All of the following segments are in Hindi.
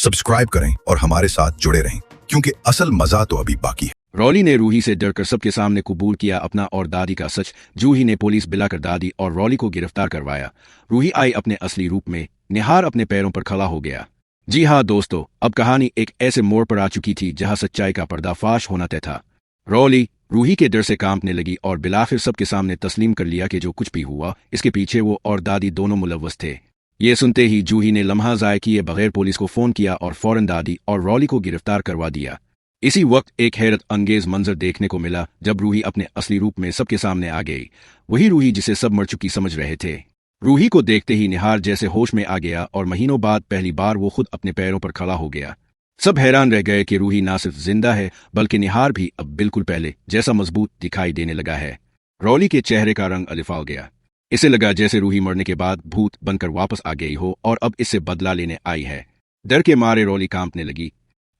सब्सक्राइब करें और हमारे साथ जुड़े रहें, क्योंकि असल मजा तो अभी बाकी है। रॉली ने रूही से डरकर सबके सामने कबूल किया अपना और दादी का सच। जूही ने पुलिस बुलाकर दादी और रॉली को गिरफ्तार करवाया। रूही आई अपने असली रूप में। निहार अपने पैरों पर खड़ा हो गया। जी हाँ दोस्तों, अब कहानी एक ऐसे मोड़ पर आ चुकी थी जहां सच्चाई का पर्दाफाश होना तय था। रॉली रूही के डर से कांपने लगी और बिलाखिर सबके सामने तस्लीम कर लिया कि जो कुछ भी हुआ इसके पीछे वो और दादी दोनों मुलव्वस थे। ये सुनते ही जूही ने लम्हा ज़ाय किए बगैर पुलिस को फोन किया और फौरन दादी और रॉली को गिरफ्तार करवा दिया। इसी वक्त एक हैरत अंगेज मंजर देखने को मिला जब रूही अपने असली रूप में सबके सामने आ गई। वही रूही जिसे सब मर चुकी समझ रहे थे। रूही को देखते ही निहार जैसे होश में आ गया और महीनों बाद पहली बार वो खुद अपने पैरों पर खड़ा हो गया। सब हैरान रह गए कि रूही ना सिर्फ जिंदा है बल्कि निहार भी अब बिल्कुल पहले जैसा मजबूत दिखाई देने लगा है। रॉली के चेहरे का रंग अलिफाल गया। इसे लगा जैसे रूही मरने के बाद भूत बनकर वापस आ गई हो और अब इससे बदला लेने आई है। डर के मारे रॉली कांपने लगी।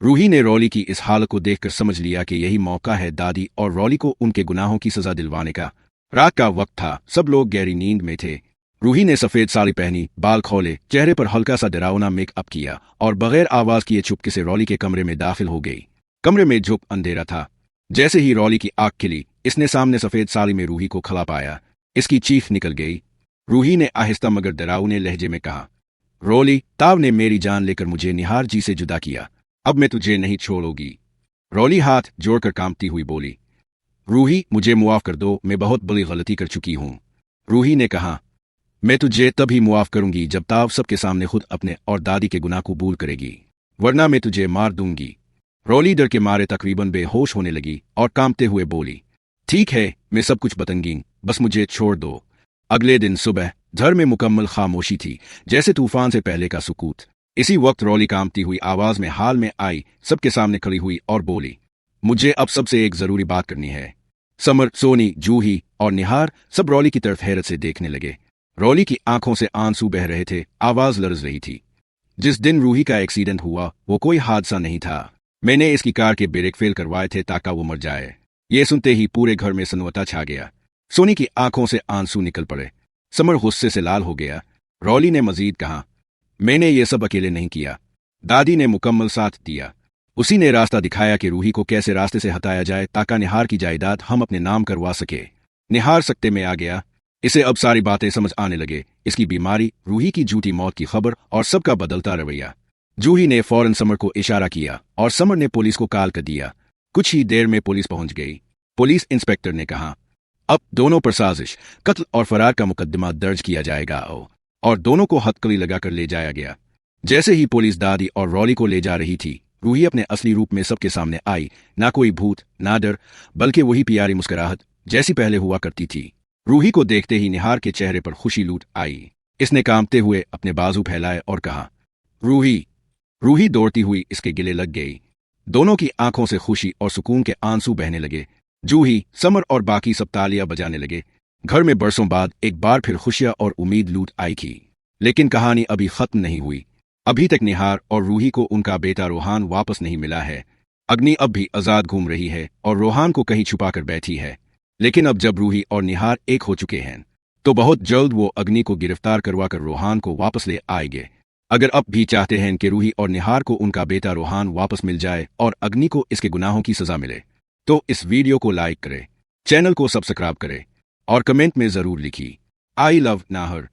रूही ने रॉली की इस हालत को देखकर समझ लिया कि यही मौका है दादी और रॉली को उनके गुनाहों की सजा दिलवाने का। रात का वक्त था, सब लोग गहरी नींद में थे। रूही ने सफेद साड़ी पहनी, बाल खोले, चेहरे पर हल्का सा डरावना मेकअप किया और बगैर आवाज किए चुपके से रॉली के कमरे में दाखिल हो गई। कमरे में झुक अंधेरा था। जैसे ही रॉली की आंख खिली, इसने सामने सफेद साड़ी में रूही को खड़ा पाया। इसकी चीख निकल गई। रूही ने आहिस्ता मगर डरावने लहजे में कहा, रॉली, ताव ने मेरी जान लेकर मुझे निहार जी से जुदा किया। अब मैं तुझे नहीं छोड़ूंगी। रॉली हाथ जोड़कर कांपती हुई बोली, रूही मुझे मुआफ कर दो, मैं बहुत बड़ी गलती कर चुकी हूं। रूही ने कहा, मैं तुझे तभी मुआफ करूंगी जब ताव सबके सामने खुद अपने और दादी के गुनाह कबूल करेगी, वरना मैं तुझे मार दूंगी। रॉली डर के मारे तकरीबन बेहोश होने लगी और कांपते हुए बोली, ठीक है, मैं सब कुछ बताऊंगी, बस मुझे छोड़ दो। अगले दिन सुबह घर में मुकम्मल खामोशी थी, जैसे तूफान से पहले का सुकूत। इसी वक्त रॉली कांपती हुई आवाज में हाल में आई, सबके सामने खड़ी हुई और बोली, मुझे अब सबसे एक जरूरी बात करनी है। समर, सोनी, जूही और निहार सब रॉली की तरफ हैरत से देखने लगे। रॉली की आंखों से आंसू बह रहे थे, आवाज लरज रही थी। जिस दिन रूही का एक्सीडेंट हुआ वो कोई हादसा नहीं था। मैंने इसकी कार के ब्रेक फेल करवाए थे ताकि वो मर जाए। ये सुनते ही पूरे घर में सन्नाटा छा गया। सोनी की आंखों से आंसू निकल पड़े। समर गुस्से से लाल हो गया। रॉली ने मजीद कहा, मैंने ये सब अकेले नहीं किया। दादी ने मुकम्मल साथ दिया। उसी ने रास्ता दिखाया कि रूही को कैसे रास्ते से हटाया जाए ताकि निहार की जायदाद हम अपने नाम करवा सके। निहार सकते में आ गया। इसे अब सारी बातें समझ आने लगे, इसकी बीमारी, रूही की झूठी मौत की खबर और सबका बदलता रवैया। जूही ने फौरन समर को इशारा किया और समर ने पुलिस को कॉल कर दिया। कुछ ही देर में पुलिस पहुंच गई। पुलिस इंस्पेक्टर ने कहा, अब दोनों पर साजिश, कत्ल और फरार का मुकदमा दर्ज किया जाएगा और दोनों को हथकड़ी लगाकर ले जाया गया। जैसे ही पुलिस दादी और रॉली को ले जा रही थी, रूही अपने असली रूप में सबके सामने आई। ना कोई भूत, ना डर, बल्कि वही प्यारी मुस्कुराहट जैसी पहले हुआ करती थी। रूही को देखते ही निहार के चेहरे पर खुशी लूट आई। इसने कांपते हुए अपने बाजू फैलाए और कहा, रूही। रूही दौड़ती हुई इसके गिले लग गई। दोनों की आंखों से खुशी और सुकून के आंसू बहने लगे। जूही, समर और बाकी सब तालियां बजाने लगे। घर में बरसों बाद एक बार फिर खुशियां और उम्मीद लूट आई थी। लेकिन कहानी अभी खत्म नहीं हुई। अभी तक निहार और रूही को उनका बेटा रोहान वापस नहीं मिला है। अग्नि अब भी आजाद घूम रही है और रोहान को कहीं छुपाकर बैठी है। लेकिन अब जब रूही और निहार एक हो चुके हैं तो बहुत जल्द वो अग्नि को गिरफ्तार करवाकर रोहान को वापस ले आएंगे। अगर अब भी चाहते हैं कि रूही और निहार को उनका बेटा रोहान वापस मिल जाए और अग्नि को इसके गुनाहों की सजा मिले, तो इस वीडियो को लाइक करें, चैनल को सब्सक्राइब करें और कमेंट में जरूर लिखिए, आई लव नाहर।